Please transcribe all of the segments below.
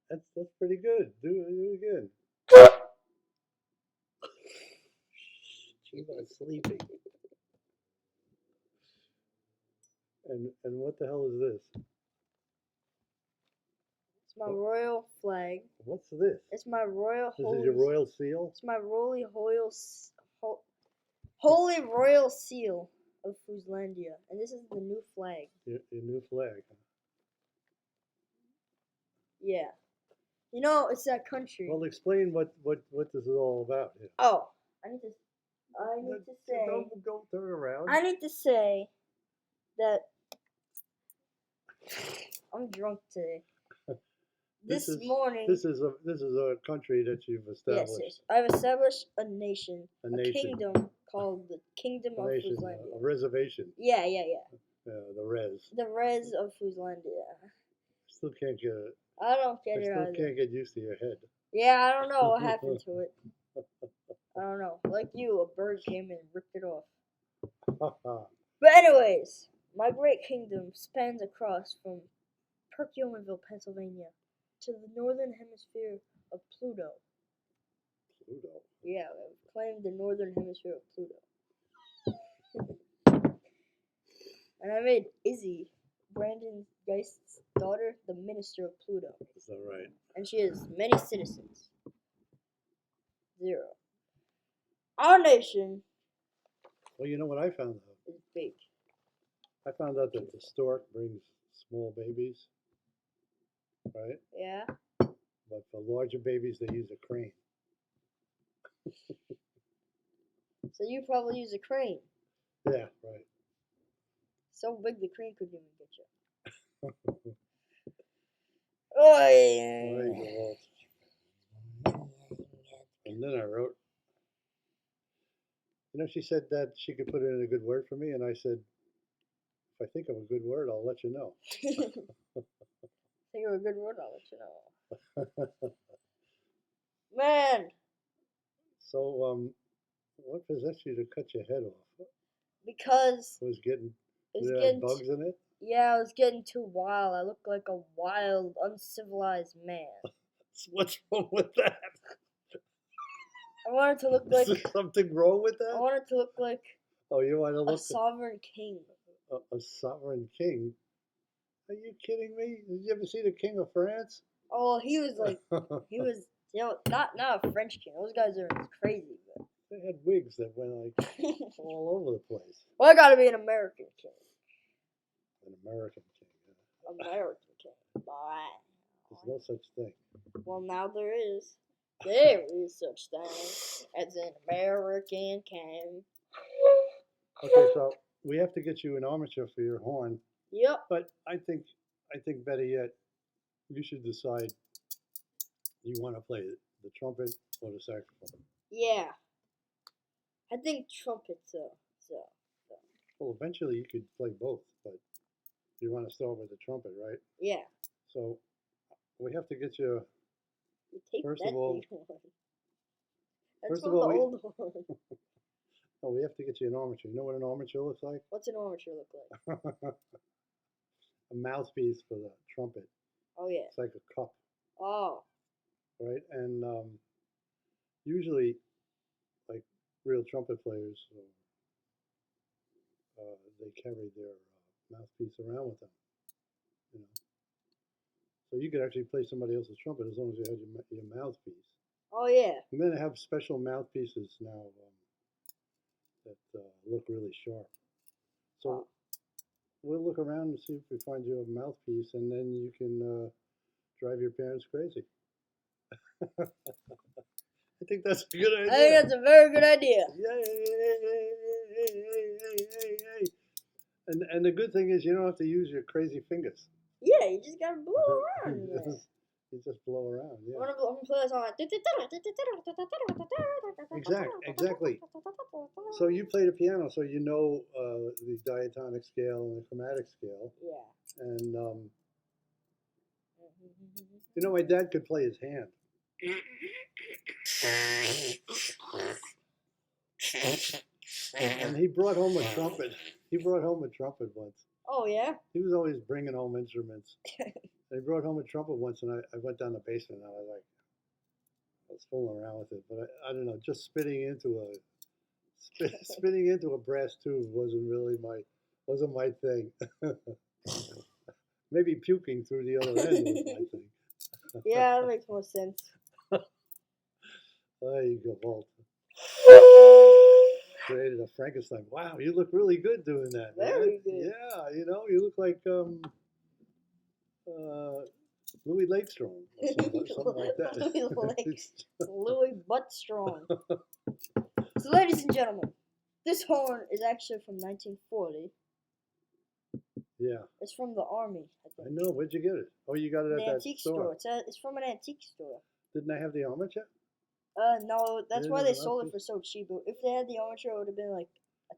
That's pretty good. Do it again. She's not sleeping. And what the hell is this? It's my royal flag. What's this? It's my royal This holy. is your royal seal? It's my holy royal seal of Fuzlandia, and this is the new flag. Your new flag. Huh? Yeah. You know, it's that country. Well, explain what this is all about. Here. Oh, I need to say. Don't turn around. I need to say that I'm drunk today. This morning. This is a country that you've established. Yes. I've established a nation, a kingdom called the Kingdom of Fuzlandia. A reservation. Yeah. The res. The res of Fuzlandia. Still can't get it. I don't get it I either. still can't get used to your head. Yeah, I don't know what happened to it. I don't know. Like you, a bird came and ripped it off. But anyways, my great kingdom spans across from Perkiomenville, Pennsylvania, to the northern hemisphere of Pluto. Pluto? Yeah, I've claimed the northern hemisphere of Pluto. And I made Izzy, Brandon Geist's daughter, the minister of Pluto. Is that right? And she has many citizens. 0. Our nation. Well, you know what I found out? Is big. I found out that the stork brings small babies, right? Yeah. But for larger babies, they use a crane. So you probably use a crane. Yeah, right. So big the crane couldn't even get you. Oh, and then I wrote, she said that she could put in a good word for me, and I said, if I think of a good word, I'll let you know. Think of a good word, I'll let you know. Man. So, what possessed you to cut your head off? Because it was getting bugs in it? Yeah, I was getting too wild. I looked like a wild, uncivilized man. What's wrong with that? I wanted to look like... Is there something wrong with that? I wanted to look like... Oh, you want to look... a sovereign king. A sovereign king? Are you kidding me? Did you ever see the King of France? Oh, he was like... he was... not a French king. Those guys are crazy, but... They had wigs that went like all over the place. Well, I gotta be an American king. An American king. Yeah. American king. There's no such thing. Well, now there is. There is such thing as an American king. Okay, so we have to get you an armature for your horn. Yep. But I think better yet, you should decide you want to play the trumpet or the saxophone. Yeah. I think trumpet, so. Well, eventually you could play both, but you want to start with the trumpet, right? Yeah. So we have to get you. First of all, old one. Oh, we have to get you an armature. You know what an armature looks like? What's an armature look like? A mouthpiece for the trumpet. Oh yeah. It's like a cup. Oh. Right, and usually, like real trumpet players, they carry their mouthpiece around with them. So you could actually play somebody else's trumpet as long as you had your mouthpiece. Oh yeah. And then they have special mouthpieces now that look really sharp. So we'll look around and see if we find you a mouthpiece, and then you can drive your parents crazy. I think that's a good idea. I think that's a very good idea. Yay! And the good thing is you don't have to use your crazy fingers. Yeah, you just gotta blow around. You just blow around. Yeah. I'm gonna play a song. Exactly. So you play the piano, so you know the diatonic scale and the chromatic scale. Yeah. And my dad could play his hand. And he brought home a trumpet. He brought home a trumpet once. Oh yeah. He was always bringing home instruments. They brought home a trumpet once, and I went down the basement, and I was fooling around with it, but I don't know, just spitting into a brass tube wasn't my thing. Maybe puking through the other end was my thing. Yeah, that makes more sense. There you go, Walt. Created a Frankenstein. Wow, you look really good doing that, man. Very good. Yeah, you look like Louis Lakestrong or something like that. Louis Buttstrong. So, ladies and gentlemen, this horn is actually from 1940. Yeah, It's from the army, I I think. know. Where'd you get it? Oh, you got it The at that antique store. store. It's from an antique store. Didn't I have the armature? No, that's It why is they a sold it mouthpiece. for so cheap. If they had the armature, it would have been like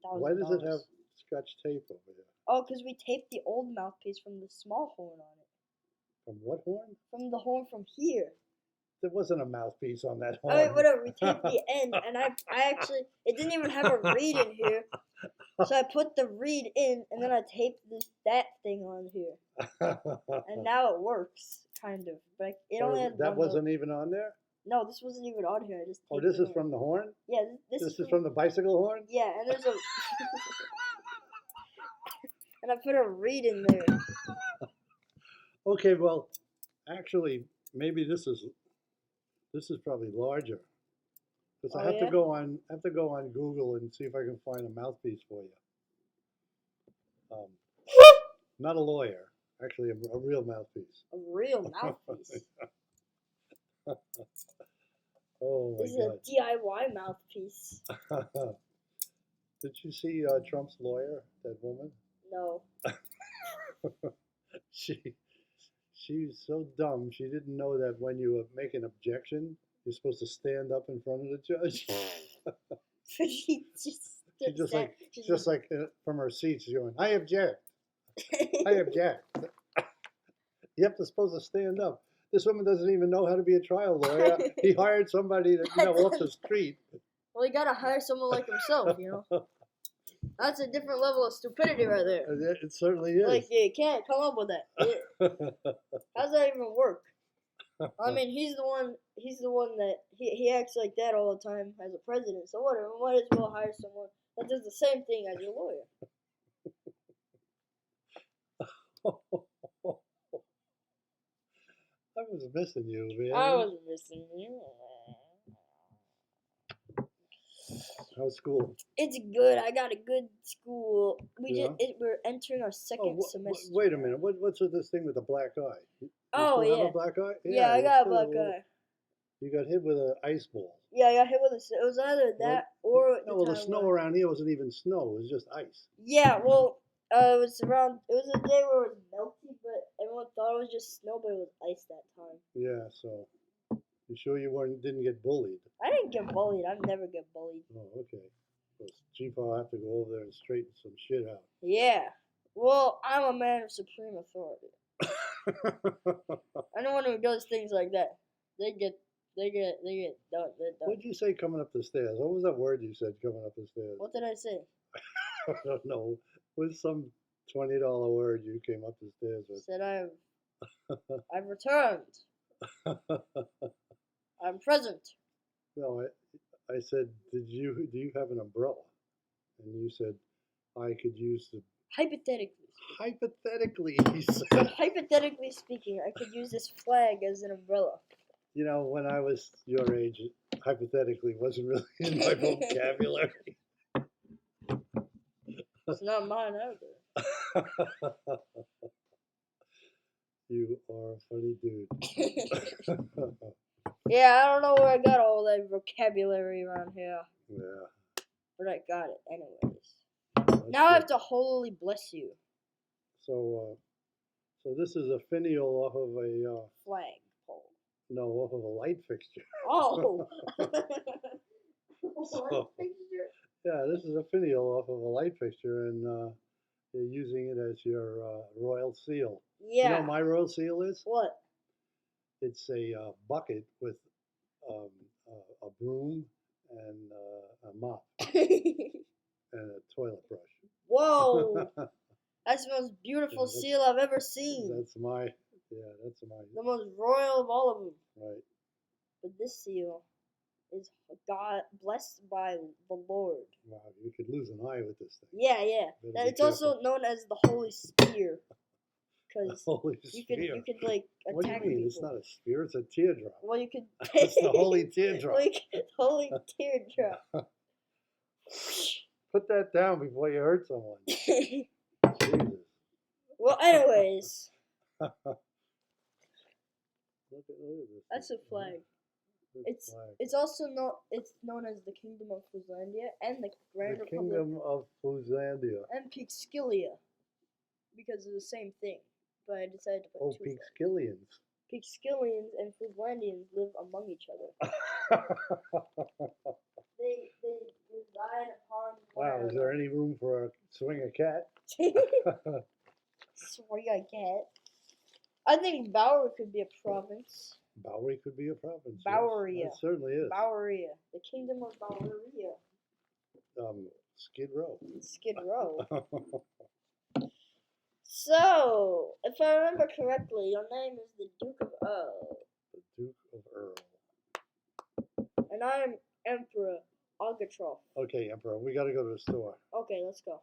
Why does it have $1,000. Scotch tape over there? Oh, because we taped the old mouthpiece from the small horn on it. From what horn? From the horn from here. There wasn't a mouthpiece on that horn. Oh, wait, whatever. We taped the end, and I actually, it didn't even have a reed in here. So I put the reed in, and then I taped that thing on here. And now it works, kind of. But it only had That one wasn't note. even on there? No, this wasn't even on here. I just Oh, taped this it is on. from the horn? Yeah, this This is from the bicycle horn? Yeah, and there's a... and I put a reed in there. Okay, well, actually, maybe this is probably larger. Because I Oh, have yeah? to go on Google and see if I can find a mouthpiece for you. Not a lawyer, actually a real mouthpiece. A real mouthpiece. Oh This is my a DIY mouthpiece. God. Did you see Trump's lawyer, that woman? No. She's so dumb. She didn't know that when you make an objection, you're supposed to stand up in front of the judge. She Just like from her seat, she's going, "I object. I object." You have to supposed to stand up. This woman doesn't even know how to be a trial lawyer. He hired somebody that off the street. Well, you gotta hire someone like himself, That's a different level of stupidity right there. It certainly is. Like, you can't come up with that. How does that even work? I mean, he's the one that, he acts like that all the time as a president, so whatever, might as well hire someone that does the same thing as your lawyer. I was missing you, man. I was missing you. How's school? It's good. I got a good school. Yeah? We're entering our second semester. Wait a minute. What's with this thing with the black eye? You Oh, still have yeah. a black eye? Yeah, I you got a still- black eye. You got hit with an ice ball. Yeah, I got hit with it was either that or No, well, the time snow where- around here wasn't even snow. It was just ice. Yeah, well, it was a day where it was melty, but everyone thought it was just snow, but it was ice that time. Yeah, so you sure you didn't get bullied? I didn't get bullied. I never get bullied. Oh, okay. Well, Chief, I'll have to go over there and straighten some shit out. Yeah. Well, I'm a man of supreme authority. Anyone who does things like that, they get done. They're done. What'd you say coming up the stairs? What was that word you said coming up the stairs? What did I say? I don't know. It was some $20 word you came up the stairs with. Said I've returned. I'm present. No, I said, do you have an umbrella? And you said, I could use the. Hypothetically. Hypothetically, he Said, said. hypothetically speaking, I could use this flag as an umbrella. You know, when I was your age, hypothetically wasn't really in my vocabulary. It's not mine either. You are a funny dude. Yeah, I don't know where I got all that vocabulary around here, Yeah. but I got it anyways. that's Now I have good. to wholly bless you. So this is a finial off of a Flag pole. no, off of a light fixture. Oh. So- Yeah, this is a finial off of a light fixture, and you're using it as your royal seal. Yeah. You know what my royal seal is? What? It's a bucket with a broom and a mop and a toilet brush. Whoa. That's the most beautiful that's- seal I've ever seen. That's my The most royal of all of them. right. But this seal is God blessed by the Lord. Wow, you could lose an eye with this thing. Yeah. Better That be it's also known as the Holy Spear, because Holy you spear. could like What do you attack mean? people. It's not a spear. It's a teardrop. Well, you could. It's the holy teardrop. Like holy teardrop. Put that down before you hurt someone. Jesus. Well, anyways, Look at this. that's a thing. flag. This flag. It's also known as the Kingdom of Fuslandia and the Grand The Republic Kingdom of Fuslandia. and Peekskilia, because of the same thing. But I decided to put Oh, two flags. Peekskillians. Peekskillians and Fuslandians live among each other. They reside upon. Wow, is there any room for a swing a cat? Sorry, I can't. I think Bowery could be a province. Bowery could be a province. Boweria. Yes, it certainly is. Boweria, the Kingdom of Boweria. Skid Row. Skid Row. So, if I remember correctly, your name is the Duke of Earl, The Duke of Earl. and I am Emperor Algatroth. Okay, Emperor, we got to go to the store. Okay, let's go.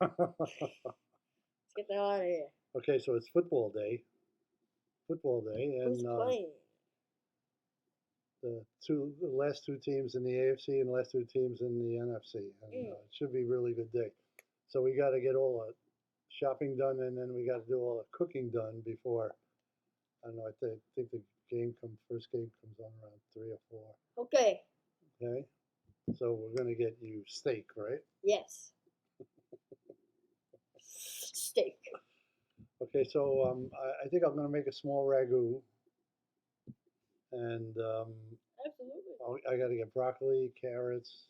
Let's get the hell out of here. Okay, so it's football day. Football day, Who's and playing? the last two teams in the AFC and the last two teams in the NFC, and it should be a really good day. So we got to get all the shopping done, and then we got to do all the cooking done before. I don't know. I think the first game comes on around 3 or 4. Okay. Okay, so we're gonna get you steak, right? Yes. Steak. Okay, so I think I'm gonna make a small ragu, and Absolutely. I got to get broccoli, carrots,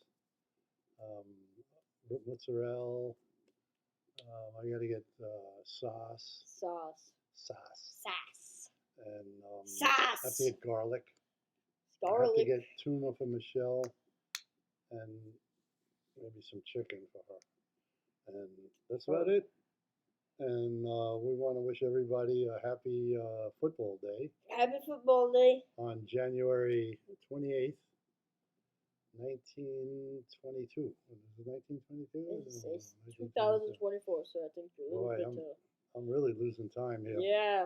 mozzarella. I got to get sauce, and I have to get garlic. I have to get tuna for Michelle, and maybe some chicken for her, and that's about it. And we want to wish everybody a happy football day Happy football day. on January 28th, 1922. Is it 1922? It's 2024, so I think you're a Boy, little bit. I'm really losing time here. Yeah.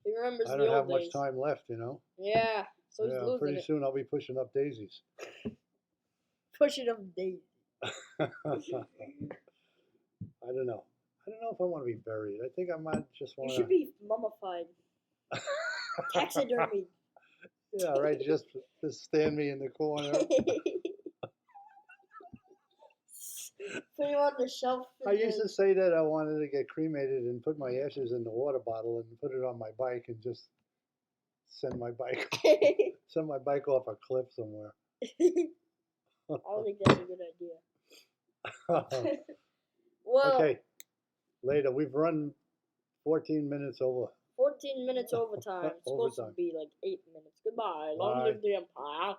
He remembers I the don't old have much days. time left, you know. Yeah, so he's Yeah, losing pretty it. soon I'll be pushing up daisies. Push it up days. I don't know. I don't know if I want to be buried. I think I might just You want should be mummified. Taxidermy. Yeah, right. Just stand me in the corner. Put you on the shelf. I used to say that I wanted to get cremated and put my ashes in the water bottle and put it on my bike and just send my bike off a cliff somewhere. I don't think that's a good idea. Well, Okay, later. We've run 14 minutes over. 14 minutes overtime. It's supposed to Overtime. be like 8 minutes. Goodbye. Bye. Long live the Empire.